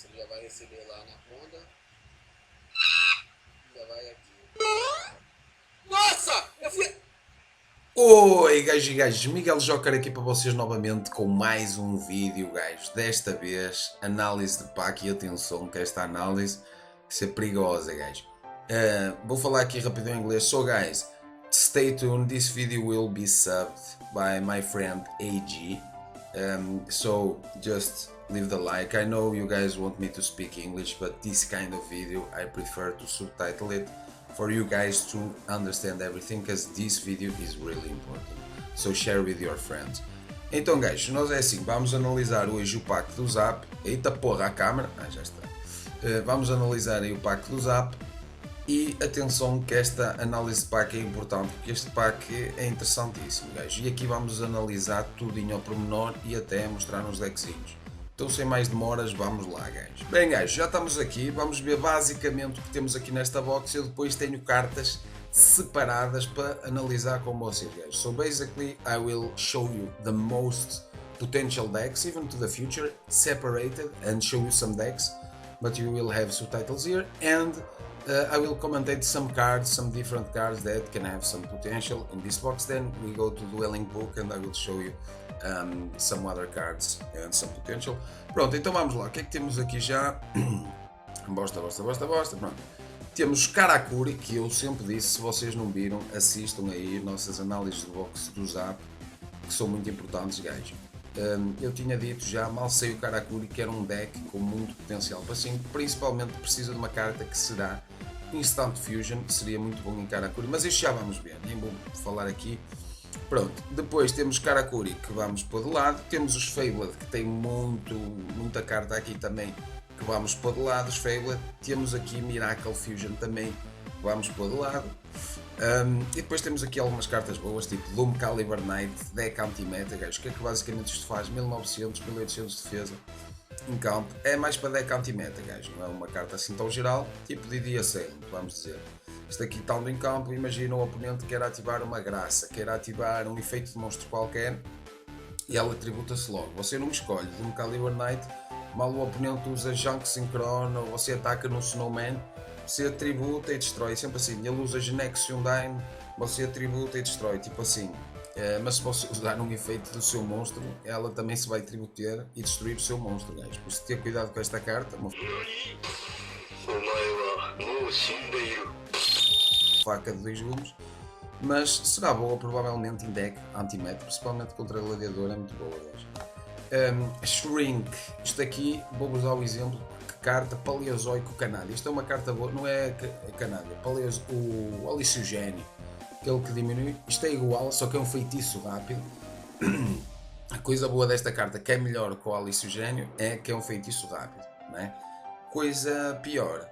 Você já vai receber lá na conta. Já vai aqui. Nossa! Eu fui... Oi gajos e gajos, Miguel Joker aqui para vocês novamente com mais um vídeo, gajos. Desta vez, análise de pack, e atenção que esta análise vai ser perigosa, gajos. Vou falar aqui rápido em inglês. So guys, stay tuned, this video will be subbed by my friend AG. So just leave the like. I know you guys want me to speak English, but this kind of video I prefer to subtitle it for you guys to understand everything, because this video is really important. So share with your friends. Então, guys, nós é assim, vamos analisar hoje o pack do Zap. Eita porra, a câmera. Já está. Vamos analisar aí o pack do Zap. E atenção que esta análise de pack é importante, porque este pack é interessantíssimo, guys. E aqui vamos analisar tudinho ao pormenor e até mostrar uns deckzinhos. Então, sem mais demoras, vamos lá, guys. Bem, guys, já estamos aqui. Vamos ver basicamente o que temos aqui nesta box. Eu depois tenho cartas separadas para analisar com vocês, guys. So basically, I will show you the most potential decks, even to the future, separated, and show you some decks. But you will have subtitles here, and I will commentate some cards, some different cards that can have some potential in this box. Then we go to Dueling Book and I will show you some other cards and some potential. Pronto, então vamos lá. O que é que temos aqui já? Bosta. Pronto. Temos Karakuri, que eu sempre disse, se vocês não viram, assistam aí nossas análises de box do Zap, que são muito importantes, guys. Eu tinha dito já, mal sei o Karakuri, que era um deck com muito potencial para 5, principalmente precisa de uma carta que será Instant Fusion, que seria muito bom em Karakuri, mas isto já vamos ver, nem vou falar aqui. Pronto, depois temos Karakuri, que vamos pôr de lado, temos os Fabled, que tem muita carta aqui também, que vamos pôr de lado, os Fabled. Temos aqui Miracle Fusion também, que vamos pôr de lado. E depois temos aqui algumas cartas boas, tipo Doom Caliber Knight, deck anti-meta, guys. O que é que basicamente isto faz? 1900, 1800 de defesa em campo. É mais para deck anti-meta, guys. Não é uma carta assim tão geral, tipo de dia 100, vamos dizer. Isto aqui estando em campo, imagina o oponente quer ativar uma graça, quer ativar um efeito de monstro qualquer e ela tributa-se logo. Você não escolhe Doom Caliber Knight, mal o oponente usa Junk Synchron, você ataca no Snowman, você atributa e destrói, sempre assim. Ele usa Genexion Dime, você atributa e destrói, tipo assim. Mas se você usar um efeito do seu monstro, ela também se vai tributar e destruir o seu monstro, guys. Por isso, ter cuidado com esta carta. Uma faca de 2 gumes, mas será boa provavelmente em deck anti-meta, principalmente contra a gladiador, é muito boa, guys. Shrink, isto aqui, vou usar o exemplo. Carta Paleozoico Canário. Isto é uma carta boa, não é a Canário, o Olicogênio, aquele que diminui. Isto é igual, só que é um feitiço rápido. A coisa boa desta carta, que é melhor que o Olicogênio, é que é um feitiço rápido, não é? Coisa pior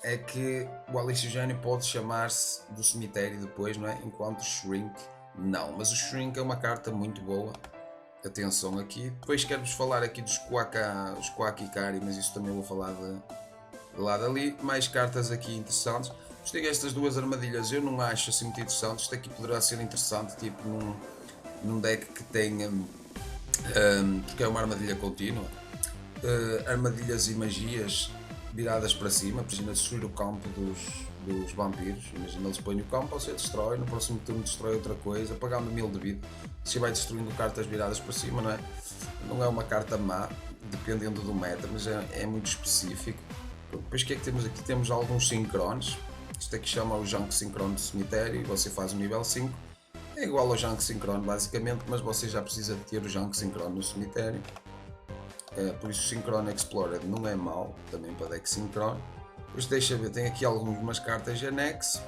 é que o Olicogênio pode chamar-se do cemitério depois, não é? Enquanto o Shrink não. Mas o Shrink é uma carta muito boa. Atenção aqui. Depois quero-vos falar aqui dos Quackikari, mas isso também vou falar de lado ali. Mais cartas aqui interessantes. Gostei destas duas armadilhas, eu não acho assim muito interessante. Isto aqui poderá ser interessante, tipo num deck que tenha, porque é uma armadilha contínua, armadilhas e magias viradas para cima. Imagina destruir o campo dos vampiros. Imagina, eles põem o campo, você destrói, no próximo turno destrói outra coisa, pagando 1000 de vida. Você vai destruindo cartas viradas para cima, não é? Não é uma carta má, dependendo do meta, mas é muito específico. Depois o que é que temos aqui? Temos alguns sincrones. Isto aqui chama o Junk Synchron do cemitério, e você faz o nível 5. É igual ao Junk Synchron basicamente, mas você já precisa de ter o Junk Synchron no cemitério. Por isso o Synchron Explorer não é mau, também para deck Synchron. Depois deixa ver, tem aqui algumas cartas de anexo.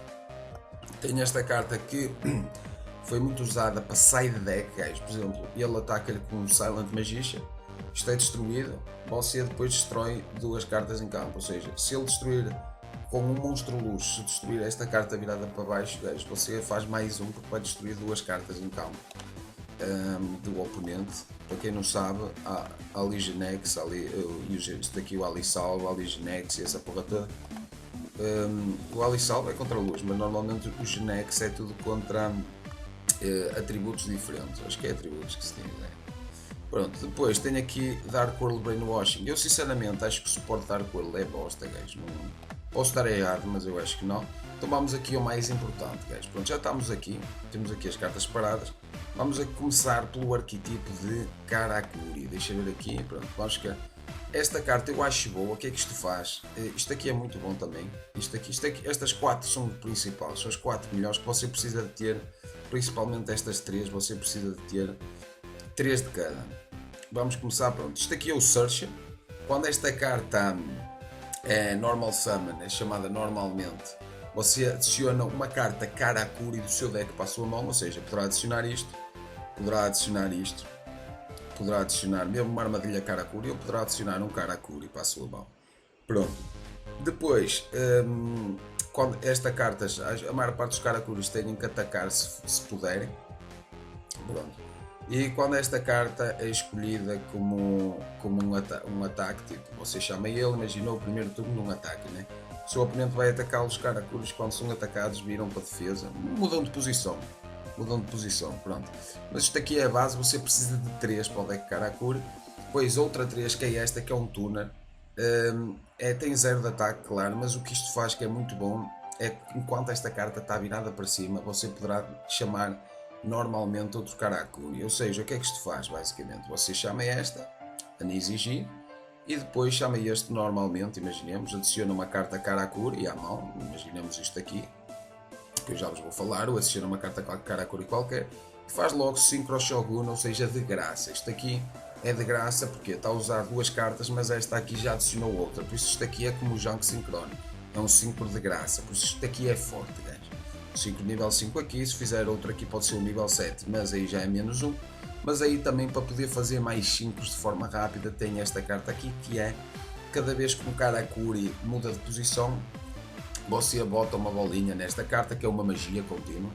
Tem esta carta que foi muito usada para side deck, guys. Por exemplo, ele ataca-lhe com um Silent Magician, isto é destruído, você depois destrói 2 cartas em campo. Ou seja, se ele destruir com um monstro luz, se destruir esta carta virada para baixo, guys, você faz mais um, porque vai destruir 2 cartas em campo do oponente. Para quem não sabe, há ali Genex, isto aqui o Alisalvo, ali Genex e essa porra toda. O Alisalvo é contra a luz, mas normalmente o Genex é tudo contra atributos diferentes. Acho que é atributos que se tem, né? Pronto, depois tenho aqui Dark World Brainwashing. Eu sinceramente acho que o suporte Dark World é bosta, guys. Não, posso estar errado, mas eu acho que não. Então vamos aqui ao mais importante, guys. Pronto, já estamos aqui, temos aqui as cartas separadas. Vamos a começar pelo arquetipo de Karakuri. Deixa eu ver aqui, pronto, vamos que esta carta eu acho boa. O que é que isto faz? Isto aqui é muito bom também. Isto aqui, estas 4 são o principal, são as 4 melhores que você precisa de ter. Principalmente estas 3, você precisa de ter 3 de cada. Vamos começar, pronto. Isto aqui é o Search. Quando esta carta é Normal Summon, é chamada normalmente, você adiciona uma carta Karakuri do seu deck para a sua mão, ou seja, poderá adicionar isto, poderá adicionar isto, poderá adicionar mesmo uma armadilha Karakuri ou poderá adicionar um Karakuri para a sua mão. Pronto. Depois, quando esta carta, a maior parte dos Karakuris têm que atacar se puderem. Pronto. E quando esta carta é escolhida como um ataque, tipo, você chama ele, imagina o primeiro turno num ataque, né? O seu oponente vai atacar os Karakuris, quando são atacados viram para defesa, mudam de posição, pronto. Mas isto aqui é a base, você precisa de 3 para o deck Karakuri, depois outra 3 que é esta, que é um tuner, tem 0 de ataque, claro, mas o que isto faz que é muito bom, é que enquanto esta carta está virada para cima, você poderá chamar normalmente outro Karakuri, ou seja, o que é que isto faz basicamente? Você chama esta, a exigir, e depois chama este normalmente, imaginemos, adiciona uma carta Karakuri à mão, imaginemos isto aqui, que eu já vos vou falar, ou adiciona uma carta Karakuri qualquer, e faz logo Synchro Shogun, ou seja, de graça. Isto aqui é de graça porque está a usar 2 cartas, mas esta aqui já adicionou outra, por isso isto aqui é como o Junk Sincrónico, é um 5 de graça, por isso isto aqui é forte, guys. 5 nível 5 aqui, se fizer outro aqui pode ser um nível 7, mas aí já é menos 1. Mas aí também para poder fazer mais 5 de forma rápida tem esta carta aqui, que é cada vez que um Karakuri muda de posição, você bota uma bolinha nesta carta, que é uma magia contínua,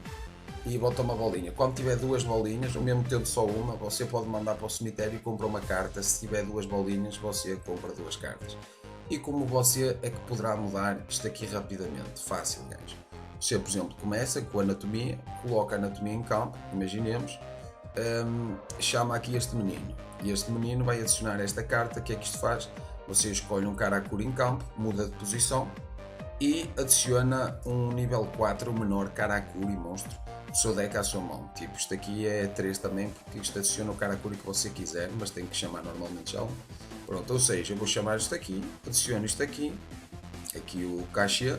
e bota uma bolinha. Quando tiver 2 bolinhas, ou mesmo tendo só uma, você pode mandar para o cemitério e compra uma carta. Se tiver 2 bolinhas, você compra 2 cartas. E como você é que poderá mudar isto aqui rapidamente, fácil, guys. Você, por exemplo, começa com a anatomia, coloca a anatomia em campo, imaginemos, chama aqui este menino, e este menino vai adicionar esta carta. O que é que isto faz? Você escolhe um Karakuri em campo, muda de posição e adiciona um nível 4 menor Karakuri monstro do seu deck à sua mão. Tipo, isto aqui é 3 também, porque isto adiciona o Karakuri que você quiser, mas tem que chamar normalmente já um. Pronto, ou seja, eu vou chamar isto aqui, adiciono isto aqui o cachê,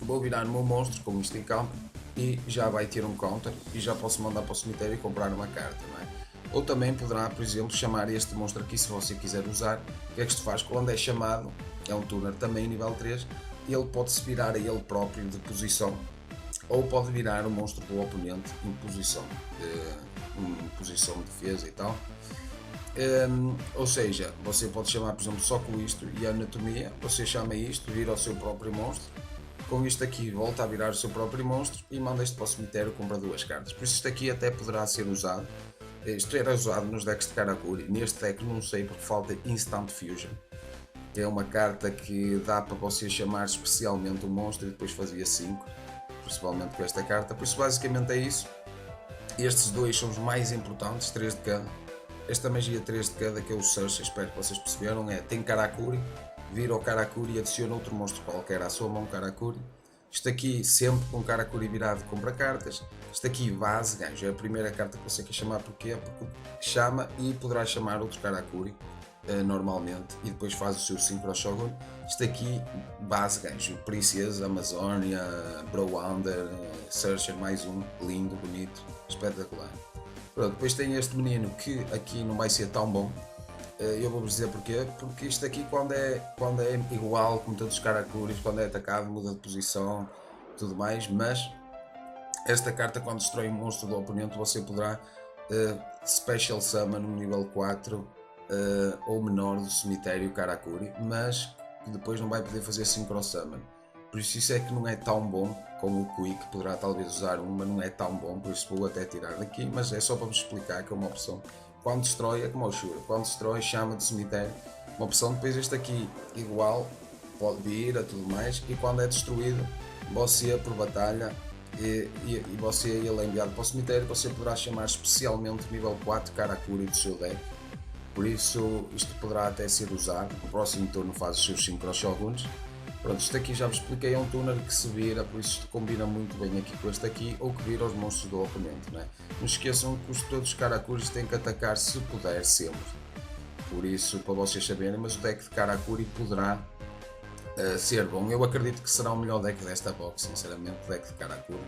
vou virar o meu monstro com isto em campo e já vai ter um counter e já posso mandar para o cemitério e comprar uma carta, não é? Ou também poderá, por exemplo, chamar este monstro aqui se você quiser usar. O que é que isto faz? Quando é chamado, é um tuner também nível 3, ele pode-se virar a ele próprio de posição ou pode virar o monstro do oponente em posição de defesa e tal. Ou seja, você pode chamar, por exemplo, só com isto e a anatomia, você chama isto, vira o seu próprio monstro. Com isto aqui volta a virar o seu próprio monstro e manda isto para o cemitério e compra 2 cartas. Por isso isto aqui até poderá ser usado. Isto era usado nos decks de Karakuri. Neste deck não sei porque falta Instant Fusion. Que é uma carta que dá para você chamar especialmente um monstro e depois fazia 5. Principalmente com esta carta. Por isso basicamente é isso. Estes 2 são os mais importantes, 3 de cada. Esta magia 3 de cada que é o Search, espero que vocês perceberam, tem Karakuri. Vira o Karakuri e adiciona outro monstro qualquer à sua mão Karakuri. Isto aqui sempre com Karakuri virado compra cartas. Isto aqui base, gajo, é a primeira carta que você quer chamar. Porquê? Porque chama e poderá chamar outro Karakuri normalmente e depois faz o seu Synchro Shogun. Isto aqui base, gajo, Princesa, Amazônia, Brawonder, Searcher mais um, lindo, bonito, espetacular. Pronto, depois tem este menino que aqui não vai ser tão bom. Eu vou-vos dizer porquê, porque isto aqui quando é igual como todos os Karakuris, quando é atacado muda de posição tudo mais, mas esta carta quando destrói um monstro do oponente você poderá Special Summon no nível 4 ou menor do cemitério Karakuri, mas depois não vai poder fazer Synchro Summon. Por isso é que não é tão bom como o Quick, poderá talvez usar um, mas não é tão bom, por isso vou até tirar daqui, mas é só para vos explicar que é uma opção. Quando destrói é como o Shura, quando destrói chama de cemitério, uma opção. Depois este aqui igual, pode vir a tudo mais, e quando é destruído, você por batalha e você ele é enviado para o cemitério, você poderá chamar especialmente nível 4 Karakuri do seu deck por isso isto poderá até ser usado. No próximo turno faz os seus 5 Cross Shoguns. Pronto, isto aqui já vos expliquei, é um tuner que se vira, por isso isto combina muito bem aqui com este aqui, ou que vira os monstros do oponente, né? Não esqueçam que todos os Karakuris têm que atacar se puder, sempre. Por isso, para vocês saberem, mas o deck de Karakuri poderá ser bom. Eu acredito que será o melhor deck desta box, sinceramente, o deck de Karakuri.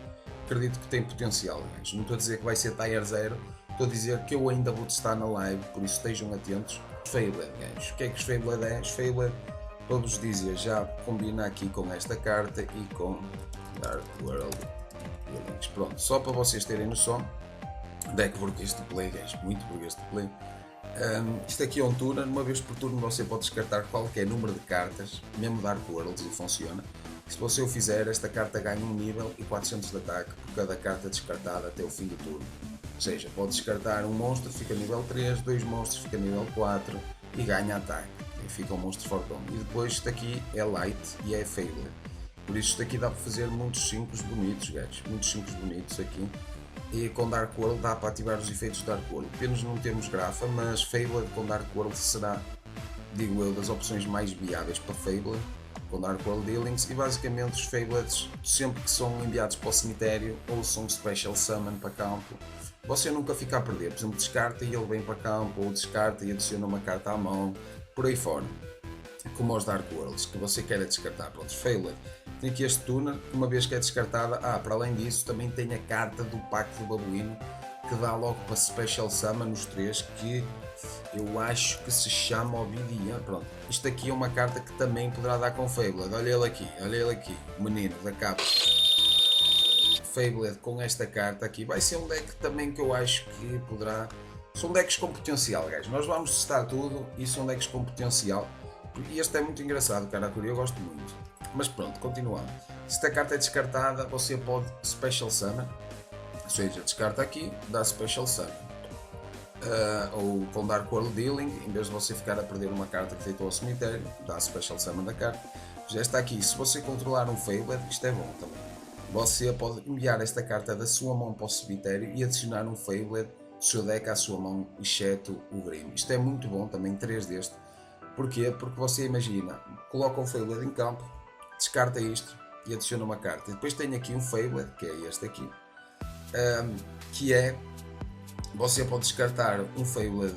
Acredito que tem potencial, guys. Não estou a dizer que vai ser Tier 0, estou a dizer que eu ainda vou testar na live, por isso estejam atentos. Os Feyblade, guys. O que é que os Feyblade é? Os Feyblade, para vos dizer, já combina aqui com esta carta e com Dark World Healings. Pronto, só para vocês terem noção, deck burguês de play, guys, muito burguês de play. Isto aqui é um turno, uma vez por turno você pode descartar qualquer número de cartas, mesmo Dark Worlds, e funciona. Se você o fizer, esta carta ganha 1 nível e 400 de ataque por cada carta descartada até o fim do turno. Ou seja, pode descartar um monstro, fica nível 3, 2 monstros, fica nível 4 e ganha ataque. E fica um monstro fortão. E depois isto aqui é Light e é Feyblade. Por isso isto aqui dá para fazer muitos 5 bonitos, guys. Muitos 5 bonitos aqui. E com Dark World dá para ativar os efeitos de Dark World. Apenas não temos grafa, mas Feyblade com Dark World será, digo eu, das opções mais viáveis para Feyblade, com Dark World Healings. E basicamente os Feyblades, sempre que são enviados para o cemitério ou são Special Summon para campo, você nunca fica a perder. Por exemplo, descarta e ele vem para campo, ou descarta e adiciona uma carta à mão, por aí fora. Como os Dark Worlds, que você quer descartar. Pronto, Feyblade tem aqui este tuner, uma vez que é descartada, para além disso também tem a carta do Pacto do Babuíno, que dá logo para Special Summon nos 3, que eu acho que se chama Obsidian. Pronto, isto aqui é uma carta que também poderá dar com Feyblade. Olha ele aqui, o menino da capa. Feyblade com esta carta aqui, vai ser um deck também que eu acho que poderá... São decks com potencial, guys. Nós vamos testar tudo e são decks com potencial. E este é muito engraçado, Karakuri, eu gosto muito. Mas pronto, continuando. Se esta carta é descartada, você pode Special Summon. Ou seja, descarta aqui, dá Special Summon. Ou com Dark World Dealing, em vez de você ficar a perder uma carta que deitou ao cemitério, dá Special Summon da carta. Já está aqui, se você controlar um Feyblade, isto é bom também. Você pode enviar esta carta da sua mão para o cemitério e adicionar um Feyblade do seu deck à sua mão, exceto o Grim. Isto é muito bom, também 3 deste. Porquê? Porque você imagina, coloca um Feyblade em campo, descarta isto e adiciona uma carta. E depois tem aqui um Feyblade, que é este aqui, que é, você pode descartar um Feyblade,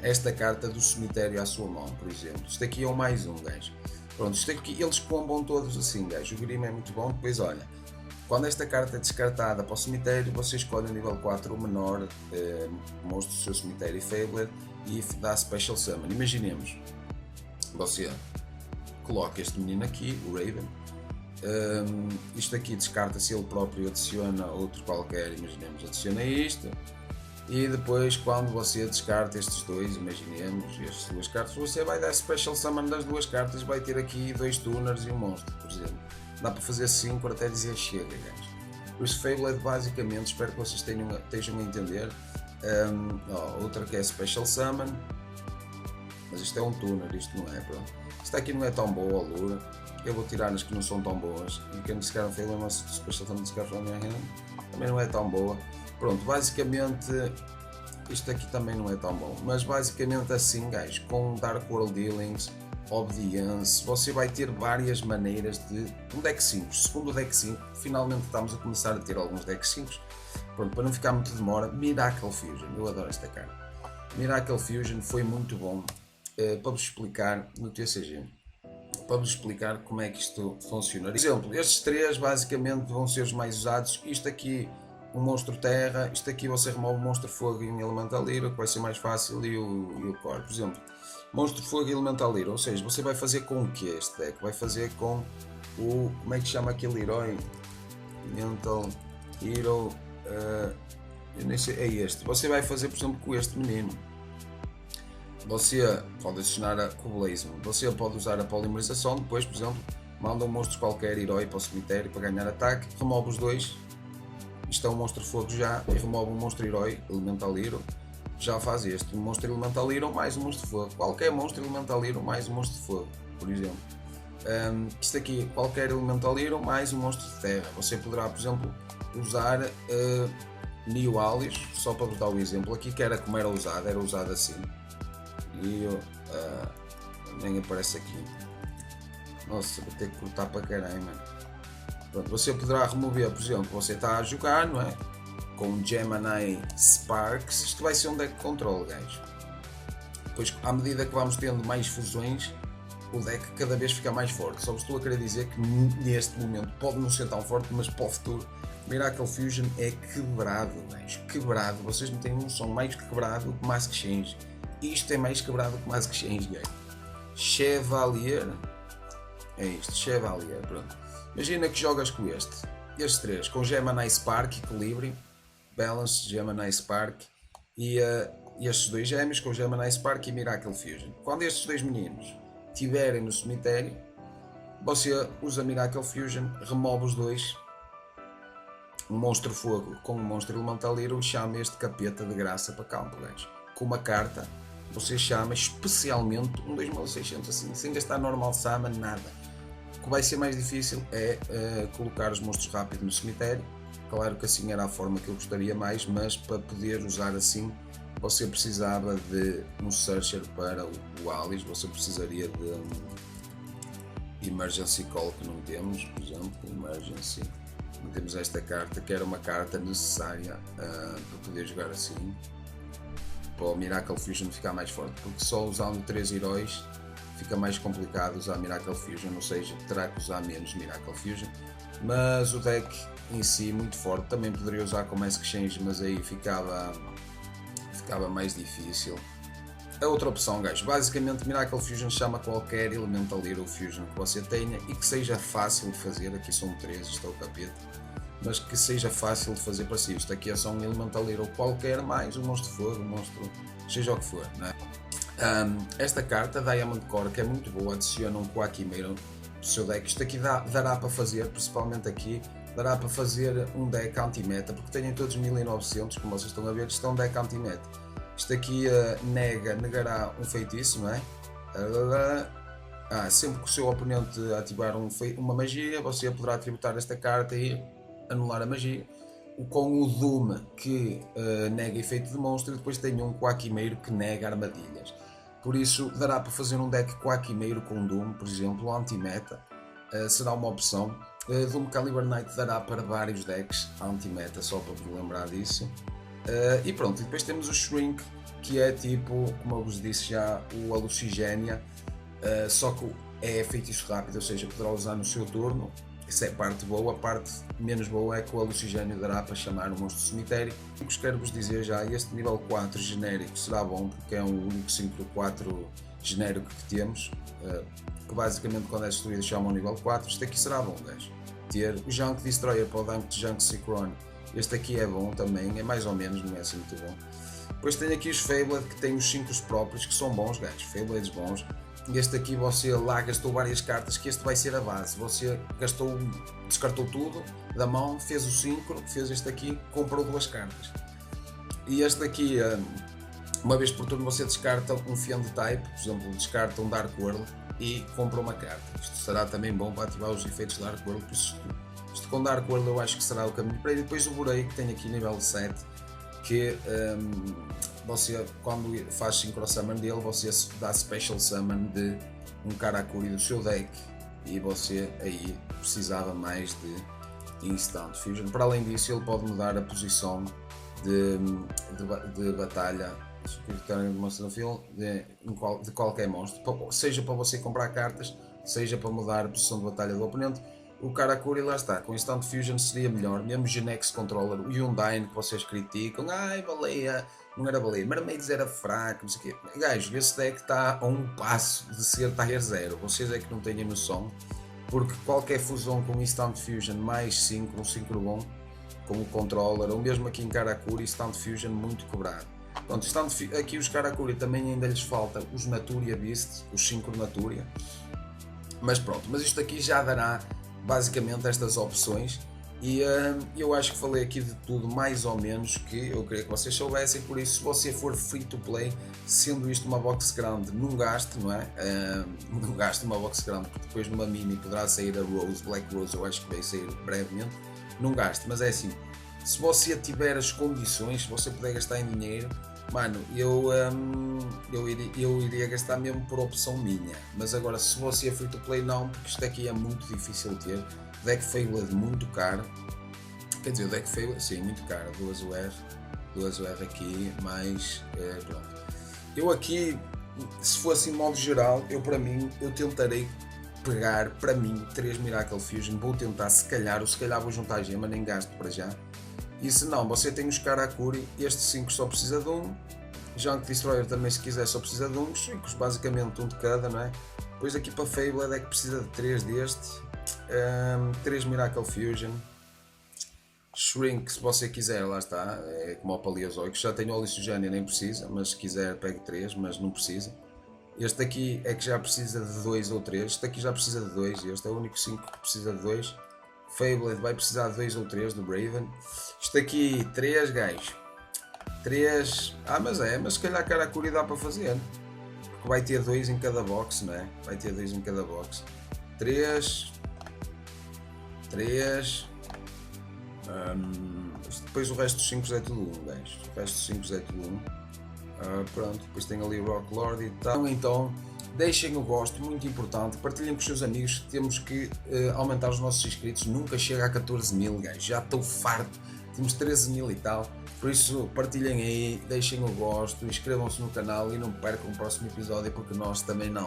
esta carta do cemitério à sua mão, por exemplo. Isto aqui é o mais um, gajo. Pronto, isto aqui, eles combam todos assim, gajo. O Grim é muito bom, depois olha, quando esta carta é descartada para o cemitério, você escolhe o nível 4 o menor monstro do seu cemitério Feyblade e dá Special Summon. Imaginemos, você coloca este menino aqui, o Raven, isto aqui descarta-se, ele próprio adiciona outro qualquer, imaginemos, adiciona isto, e depois quando você descarta estes dois, imaginemos, estas duas cartas, você vai dar Special Summon das duas cartas, vai ter aqui 2 tuners e um monstro, por exemplo. Dá para fazer 5 até dizer chega, guys. Por isso, Feyblade, basicamente, espero que vocês estejam a entender. Outra que é Special Summon, mas isto é um tuner, isto não é, pronto. Esta aqui não é tão boa, a Lura. Eu vou tirar nas que não são tão boas. E quem descarga um Feyblade, mas Special Summon descarga também não é tão boa. Pronto, basicamente, isto aqui também não é tão bom. Mas basicamente assim, guys, com Dark World Dealings, Obedience, você vai ter várias maneiras de um deck 5. Segundo o deck 5, finalmente estamos a começar a ter alguns decks 5. Pronto, para não ficar muito demora, Miracle Fusion, eu adoro esta carta. Miracle Fusion foi muito bom para vos explicar no TCG, para vos explicar como é que isto funciona. Por exemplo, estes 3 basicamente vão ser os mais usados. Isto aqui, um monstro terra, isto aqui você remove um monstro fogo e um elemental hero, que vai ser mais fácil, e o core, por exemplo. Monstro fogo e elemental hero, ou seja, você vai fazer com o que este deck? Vai fazer com o, como é que chama aquele herói? Mental Hero, eu nem sei, é este. Você vai fazer, por exemplo, com este menino. Você pode adicionar com o Blaze, você pode usar a polimerização, depois, por exemplo, manda um monstro qualquer herói para o cemitério para ganhar ataque, remove os 2, isto é um monstro fogo já, e remove um monstro herói, elemental hero, já faz este, um monstro elemental hero mais um monstro fogo, qualquer monstro elemental hero mais um monstro de fogo, por exemplo. Isto aqui, qualquer elemental hero mais um monstro de terra, você poderá, por exemplo, usar Neo Alice, só para vos dar o exemplo aqui, que era como era usado assim. e nem aparece aqui. Nossa, vou ter que cortar para caralho, mano. Pronto, você poderá remover, por exemplo, você está a jogar, não é? Com Gemini Sparks, isto vai ser um deck de controle, gajo. Depois, à medida que vamos tendo mais fusões, o deck cada vez fica mais forte. Só vos estou a querer dizer que neste momento pode não ser tão forte, mas para o futuro, Miracle Fusion é quebrado, gajo. Quebrado. Vocês não têm noção, mais quebrado que Mask Change. Isto é mais quebrado que Mask Change, gajo. Chevalier. É isto, Chevalier, pronto. Imagina que jogas com estes três, com Gemini Spark, Equilibrium, Balance, Gemini Spark e estes dois gêmeos com Gemini Spark e Miracle Fusion. Quando estes dois meninos estiverem no cemitério, você usa Miracle Fusion, remove os dois, um monstro fogo com um monstro elemental hero, e chama este capeta de graça para campo, gajo. Com uma carta, você chama especialmente um 2600 assim, sem gastar normal summon, nada. O que vai ser mais difícil é colocar os monstros rápido no cemitério. Claro que assim era a forma que eu gostaria mais, mas para poder usar assim você precisava de um searcher para o Alice, você precisaria de Emergency Call, que não temos, por exemplo, Emergency. Não temos esta carta, que era uma carta necessária para poder jogar assim, para o Miracle Fusion ficar mais forte, porque só usando 3 heróis fica mais complicado usar Miracle Fusion, ou seja, terá que usar menos Miracle Fusion, mas o deck em si muito forte, também poderia usar com Mask Change, mas aí ficava mais difícil. A outra opção, gajo, basicamente Miracle Fusion chama qualquer Elemental Hero Fusion que você tenha e que seja fácil de fazer, aqui são 3, isto é o capeta, mas que seja fácil de fazer para si. Isto aqui é só um Elemental Hero qualquer, mais um monstro de fogo, um monstro, seja o que for, não é? Esta carta, Diamond Core, que é muito boa, adiciona um Quackimero no seu deck. Isto aqui dará para fazer, principalmente aqui, dará para fazer um deck anti-meta, porque têm todos 1900, como vocês estão a ver, isto é um deck anti-meta. Isto aqui negará um feitiço, não é? Sempre que o seu oponente ativar uma magia, você poderá tributar esta carta e anular a magia. Com o Doom, que nega efeito de monstro, e depois tem um Quackimero que nega armadilhas. Por isso dará para fazer um deck Quackimero com Doom, por exemplo, anti-meta, será uma opção. Doom Caliber Knight dará para vários decks anti-meta, só para vos lembrar disso. E pronto, e depois temos o Shrink, que é tipo, como eu vos disse já, o Alucigénia, só que é feitiço rápido, ou seja, poderá usar no seu turno. Isso é a parte boa. A parte menos boa é que o Alucigénio dará para chamar o monstro do cemitério. O que quero vos dizer já, este nível 4 genérico será bom, porque é o único 5/4 genérico que temos, que basicamente quando é destruído chama o nível 4. Este aqui será bom, guys. Ter o Junk Destroyer para o Dunk de Junk Cyclone, este aqui é bom também, é mais ou menos, não é assim muito bom. Depois tem aqui os Fabled, que tem os 5 próprios, que são bons, guys, Fableds bons. Este aqui você lá gastou várias cartas, que este vai ser a base. Você descartou tudo da mão, fez o 5, fez este aqui, comprou 2 cartas. E este aqui, uma vez por turno você descarta um Fiend Type, por exemplo, descarta um Dark World e compra uma carta. Isto será também bom para ativar os efeitos de Dark World, por isso isto com Dark World eu acho que será o caminho para ir. Depois o Borei, que tem aqui nível 7, que você, quando faz Synchro Summon dele, você dá Special Summon de um Karakuri do seu deck, e você aí precisava mais de Instant Fusion. Para além disso, ele pode mudar a posição de batalha de qualquer monstro, seja para você comprar cartas, seja para mudar a posição de batalha do oponente. O Karakuri, lá está, com Instant Fusion seria melhor, mesmo Genex Controller, o Undyne que vocês criticam, baleia, não era baleia, Mermaids era fraco, não sei o quê. Gajo, esse deck está a um passo de ser Tier 0, vocês é que não têm noção, porque qualquer fusão com Instant Fusion mais 5, um 5 bom, com o Controller, ou mesmo aqui em Karakuri, Instant Fusion muito cobrado. Pronto, aqui os Karakuri também ainda lhes falta os Naturia Beast, os 5 Naturia, mas pronto, mas isto aqui já dará basicamente estas opções, e eu acho que falei aqui de tudo mais ou menos que eu queria que vocês soubessem. Por isso, se você for free to play, sendo isto uma box grande, não gaste, não é? Não gaste uma box grande, porque depois numa mini poderá sair a Rose, Black Rose, eu acho que vai sair brevemente, não gaste, mas é assim, se você tiver as condições, se você puder gastar em dinheiro, Mano, eu iria gastar mesmo por opção minha. Mas agora, se você é free to play, não, porque isto aqui é muito difícil de ter. O deck Feyblade muito caro. Quer dizer, o deck Feyblade, sim, muito caro. 2 UR aqui, mais. Pronto. Eu aqui, se fosse em modo geral, eu tentarei pegar para mim 3 Miracle Fusion. Vou tentar, se calhar vou juntar a gema, nem gasto para já. E se não, você tem os Karakuri, este 5 só precisa de um. Junk Destroyer também, se quiser, só precisa de uns 5, basicamente um de cada, não é? Depois aqui para Feyblade é que precisa de 3 deste, 3 Miracle Fusion. Shrink, se você quiser, lá está, é como o Paleozoico. Já tenho Olisogénia, nem precisa, mas se quiser pegue 3, mas não precisa. Este aqui é que já precisa de 2 ou 3, este aqui já precisa de 2, este é o único 5 que precisa de 2. Feyblade vai precisar de 2 ou 3 do Braven. Isto aqui, 3 gajos. 3. Mas se calhar Karakuri dá para fazer. Porque vai ter 2 em cada box, não é? Vai ter 2 em cada box. 3. 3. Depois o resto dos 5 é tudo 1, gajos. O resto dos 5 é tudo 1. Pronto, depois tem ali o Rock Lord e tal. Então, deixem o gosto, muito importante. Partilhem com os seus amigos. Temos que aumentar os nossos inscritos. Nunca chega a 14 mil, gajos. Já estou farto. Temos 13 mil e tal. Por isso, partilhem aí, deixem o gosto, inscrevam-se no canal e não percam o próximo episódio, porque nós também não.